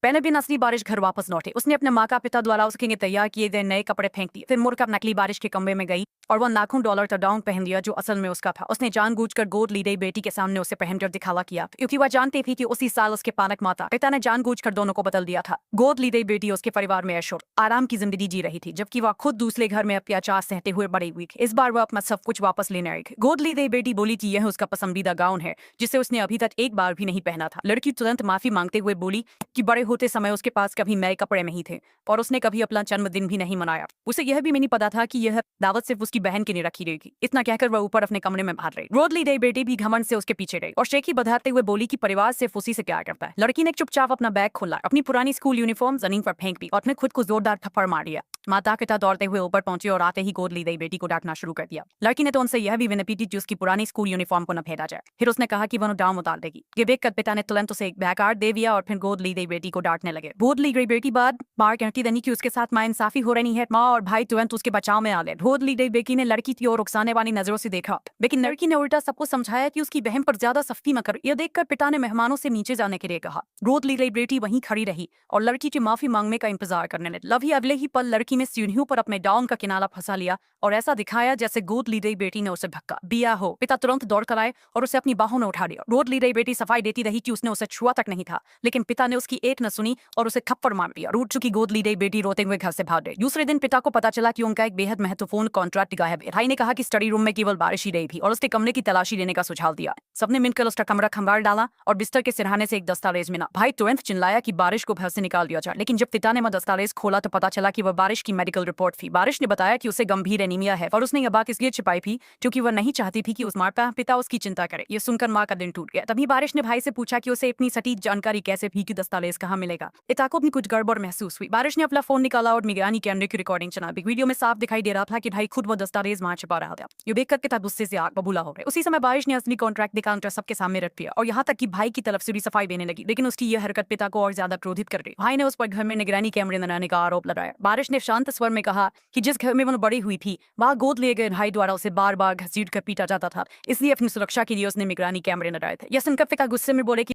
पहले भी असली बारिश घर वापस लौटे। उसने अपने माँ का पिता द्वारा उसके लिए तैयार किए गए नए कपड़े फेंक दिए। फिर मुड़कर नकली बारिश के कमरे में गई और वह लाखों डॉलर का डाउन पहन लिया जो असल में उसका था। उसने जानबूझकर गोद ली गई बेटी के सामने उसे पहनकर दिखावा किया क्योंकि वह जानती थी कि उसी साल उसके पालक माता पिता ने जानबूझकर दोनों को बदल दिया था। गोद ली गई बेटी उसके परिवार में ऐशो आराम की जिंदगी जी रही थी जबकि वह खुद दूसरे घर में अत्याचार सहते हुए बड़ी हुई थी। इस बार वह अपना सब कुछ वापस लेने आई थी। गोद ली गई बेटी बोली कि यह उसका पसंदीदा गाउन है जिसे उसने अभी तक एक बार भी नहीं पहना था। लड़की तुरंत माफी मांगते हुए बोली कि बड़े होते समय उसके पास कभी नए कपड़े नहीं थे और उसने कभी अपना जन्मदिन भी नहीं मनाया। उसे यह भी नहीं पता था कि यह दावत सिर्फ उसकी बहन के लिए रखी गई थी। इतना कहकर वह ऊपर अपने कमरे में भाग रही। गोद ली गई बेटी भी घमंड से उसके पीछे रही और शेखी बधाते हुए बोली कि परिवार सिर्फ उसी से प्यार करता है। लड़की ने चुपचाप अपना बैग खोला, अपनी पुरानी स्कूल यूनिफॉर्म जमीन पर फेंक दी और अपने खुद को जोरदार थप्पड़ मार दिया। माता पिता दौड़ते हुए ऊपर पहुंचे और आते ही गोद ली गई बेटी को डांटना शुरू कर दिया। लड़की ने तो उनसे यह भी विनती की कि उसकी पुरानी स्कूल यूनिफॉर्म को न फेंका जाए। फिर उसने कहा कि वह डाम उतार देगी। ये देखकर पिता ने तुरंत उसे एक बैकार्ड दे दिया और फिर गोद ली गई बेटी को डांटने लगे। गोद ली गई बेटी बाद मार कहती रही कि उसके साथ नाइंसाफी हो रही है। माँ और भाई तुरंत उसके बचाव में आ गए। गोद ली गई बेटी ने लड़की की ओर उकसाने वाली नजरों से देखा, लेकिन लड़की ने उल्टा सबको समझाया कि उसकी बहन पर ज्यादा सख्ती न कर। यह देखकर पिता ने मेहमानों से नीचे जाने के लिए कहा। गोद ली गई बेटी वहीं खड़ी रही और लड़की की माफी मांगने का इंतजार करने लगी। लवी अगले ही पल लड़की ने सीढ़ियों पर अपने डाउन का किनारा फंसा लिया और ऐसा दिखाया जैसे गोद ली गई बेटी ने उसे धक्का दिया हो। पिता तुरंत दौड़ कर आए और उसे अपनी बाहों में उठा लिया। गोद ली गई बेटी सफाई देती रही कि उसने उसे छुआ तक नहीं था, लेकिन पिता ने उसकी एक न सुनी और उसे थप्पड़ मार दिया। रूठ चुकी गोद ली गई बेटी रोते हुए घर से भाग गई। दूसरे दिन पिता को पता चला कि उनका एक बेहद महत्वपूर्ण कॉन्ट्रैक्ट गायब है। भाई ने कहा कि स्टडी रूम में केवल बारिश ही रही थी और उसके कमरे की तलाशी लेने का सुझाव दिया। सबने मिलकर उसका कमरा खंगाल डाला और बिस्तर के सिरहाने से एक दस्तावेज मिला। भाई तुरंत चिल्लाया कि बारिश को घर से निकाल दिया जाए, लेकिन जब पिता ने वह दस्तावेज खोला तो पता चला कि वह बारिश की मेडिकल रिपोर्ट थी। बारिश ने बताया कि उसे गंभीर एनीमिया है और उसने यह बात इसलिए छिपाई थी क्योंकि वह नहीं चाहती थी कि उस माता पिता उसकी चिंता करे। ये सुनकर माँ का दिन टूट गया। तभी बारिश ने भाई से पूछा कि उसे इतनी सटीक जानकारी कैसे थी कि दस्तावेज कहाँ मिलेगा। पिता को अपनी कुछ गड़बड़ महसूस हुई। बारिश ने अपना फोन निकाला और निगरानी कैमरे की रिकॉर्डिंग चला। वीडियो में साफ दिखाई दे रहा था कि भाई खुद वो दस्तावेज वहां छिपा रहा था। ये देखकर पिता गुस्से से आग बबूला हो गए। उसी समय बारिश ने असली कॉन्ट्रैक्ट दिखाकर सबके सामने रख दिया और यहाँ तक कि भाई की तरफ से भी सफाई देने लगी, लेकिन उसकी यह हरकत पिता को और ज्यादा क्रोधित कर गई। भाई ने उस पर घर में निगरानी कैमरे लगाने का आरोप लगाया। बारिश ने शांत स्वर में कहा कि जिस घर में वो बड़ी हुई थी वहां गोद लिए गए भाई द्वारा उसे बार बार घसीट कर पीटा जाता था, इसलिए अपनी सुरक्षा के लिए उसने निगरानी कैमरे लगाए थे। यह सुनकर पिता गुस्से में बोले कि